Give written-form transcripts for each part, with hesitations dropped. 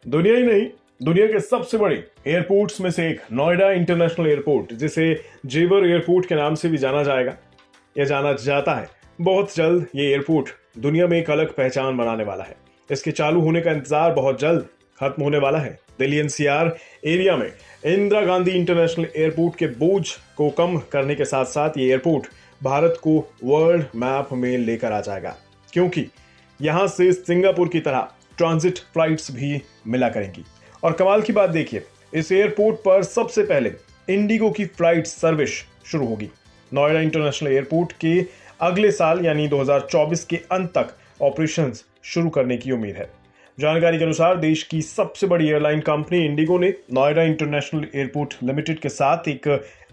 दुनिया ही नहीं, दुनिया के सबसे बड़े एयरपोर्ट्स में से एक नोएडा इंटरनेशनल एयरपोर्ट, जिसे जेवर एयरपोर्ट के नाम से भी जाना जाएगा या जाना जाता है, बहुत जल्द ये एयरपोर्ट दुनिया में एक अलग पहचान बनाने वाला है। इसके चालू होने का इंतजार बहुत जल्द खत्म होने वाला है। दिल्ली एनसीआर एरिया में इंदिरा गांधी इंटरनेशनल एयरपोर्ट के बोझ को कम करने के साथ साथ ये एयरपोर्ट भारत को वर्ल्ड मैप में लेकर आ जाएगा, क्योंकि यहां से सिंगापुर की तरह ट्रांजिट फ्लाइट्स भी मिला करेंगी। और कमाल की बात देखिए, इस एयरपोर्ट पर सबसे पहले इंडिगो की फ्लाइट सर्विस शुरू होगी। नोएडा इंटरनेशनल एयरपोर्ट के अगले साल यानी 2024 के अंत तक ऑपरेशंस शुरू करने की उम्मीद है। जानकारी के अनुसार देश की सबसे बड़ी एयरलाइन कंपनी इंडिगो ने नोएडा इंटरनेशनल एयरपोर्ट लिमिटेड के साथ एक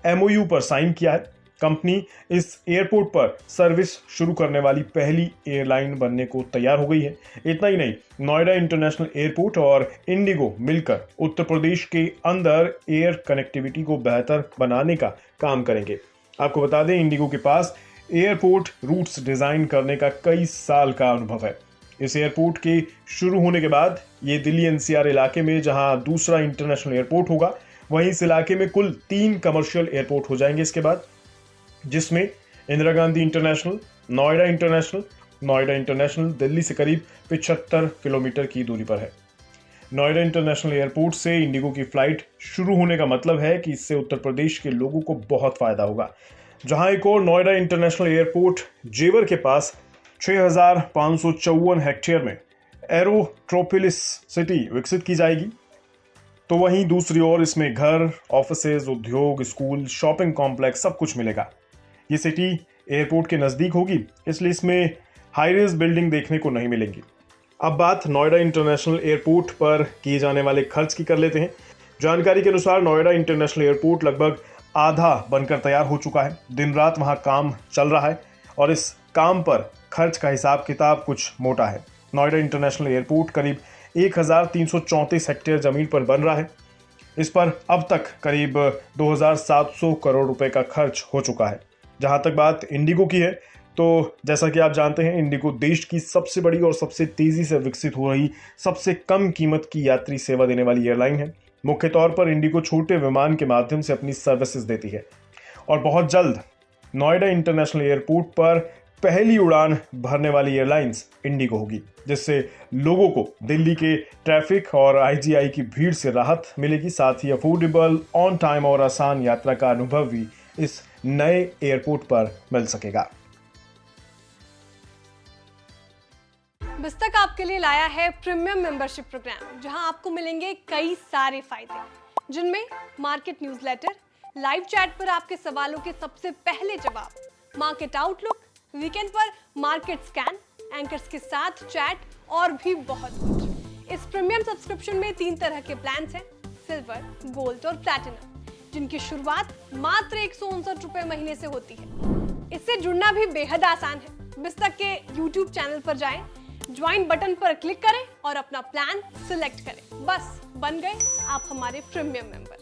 एमओयू पर साइन किया है। कंपनी इस एयरपोर्ट पर सर्विस शुरू करने वाली पहली एयरलाइन बनने को तैयार हो गई है। इतना ही नहीं, नोएडा इंटरनेशनल एयरपोर्ट और इंडिगो मिलकर उत्तर प्रदेश के अंदर एयर कनेक्टिविटी को बेहतर बनाने का काम करेंगे। आपको बता दें, इंडिगो के पास एयरपोर्ट रूट्स डिजाइन करने का कई साल का अनुभव है। इस एयरपोर्ट के शुरू होने के बाद ये दिल्ली एनसीआर इलाके में जहां दूसरा इंटरनेशनल एयरपोर्ट होगा, वहीं इस इलाके में कुल 3 कमर्शियल एयरपोर्ट हो जाएंगे इसके बाद, जिसमें इंदिरा गांधी इंटरनेशनल, नोएडा इंटरनेशनल दिल्ली से करीब 75 किलोमीटर की दूरी पर है। नोएडा इंटरनेशनल एयरपोर्ट से इंडिगो की फ्लाइट शुरू होने का मतलब है कि इससे उत्तर प्रदेश के लोगों को बहुत फायदा होगा। जहां एक और नोएडा इंटरनेशनल एयरपोर्ट जेवर के पास 6,554 हेक्टेयर में एरोट्रोपोलिस सिटी विकसित की जाएगी, तो वहीं दूसरी ओर इसमें घर, ऑफिसेज, उद्योग, स्कूल, शॉपिंग कॉम्प्लेक्स सब कुछ मिलेगा। ये सिटी एयरपोर्ट के नज़दीक होगी, इसलिए इसमें हाई रेज बिल्डिंग देखने को नहीं मिलेंगी। अब बात नोएडा इंटरनेशनल एयरपोर्ट पर किए जाने वाले खर्च की कर लेते हैं। जानकारी के अनुसार नोएडा इंटरनेशनल एयरपोर्ट लगभग आधा बनकर तैयार हो चुका है। दिन रात वहां काम चल रहा है और इस काम पर खर्च का हिसाब किताब कुछ मोटा है। नोएडा इंटरनेशनल एयरपोर्ट करीब 1,334 हेक्टेयर जमीन पर बन रहा है। इस पर अब तक करीब 2,700 करोड़ रुपए का खर्च हो चुका है। जहां तक बात इंडिगो की है, तो जैसा कि आप जानते हैं, इंडिगो देश की सबसे बड़ी और सबसे तेजी से विकसित हो रही सबसे कम कीमत की यात्री सेवा देने वाली एयरलाइन है। मुख्य तौर पर इंडिगो छोटे विमान के माध्यम से अपनी सर्विसेज देती है और बहुत जल्द नोएडा इंटरनेशनल एयरपोर्ट पर पहली उड़ान भरने वाली एयरलाइंस इंडिगो होगी, जिससे लोगों को दिल्ली के ट्रैफिक और आईजीआई की भीड़ से राहत मिलेगी। साथ ही अफोर्डेबल, ऑन टाइम और आसान यात्रा का अनुभव भी इस नए एयरपोर्ट पर मिल सकेगा। बिस्तक आपके लिए लाया है प्रीमियम मेंबरशिप प्रोग्राम, जहां आपको मिलेंगे कई सारे फायदे, जिनमें मार्केट न्यूज़लेटर, लाइव चैट पर आपके सवालों के सबसे पहले जवाब, मार्केट आउटलुक, वीकेंड पर मार्केट स्कैन, एंकर्स के साथ चैट और भी बहुत कुछ। इस प्रीमियम सब्सक्रिप्शन में 3 तरह के प्लान्स हैं, सिल्वर, गोल्ड और प्लैटिनम, जिनकी शुरुआत मात्र 159 रुपए महीने से होती है। इससे जुड़ना भी बेहद आसान है। बिस्तक के YouTube चैनल पर जाएं, ज्वाइन बटन पर क्लिक करें और अपना प्लान सिलेक्ट करें। बस बन गए आप हमारे प्रीमियम मेंबर।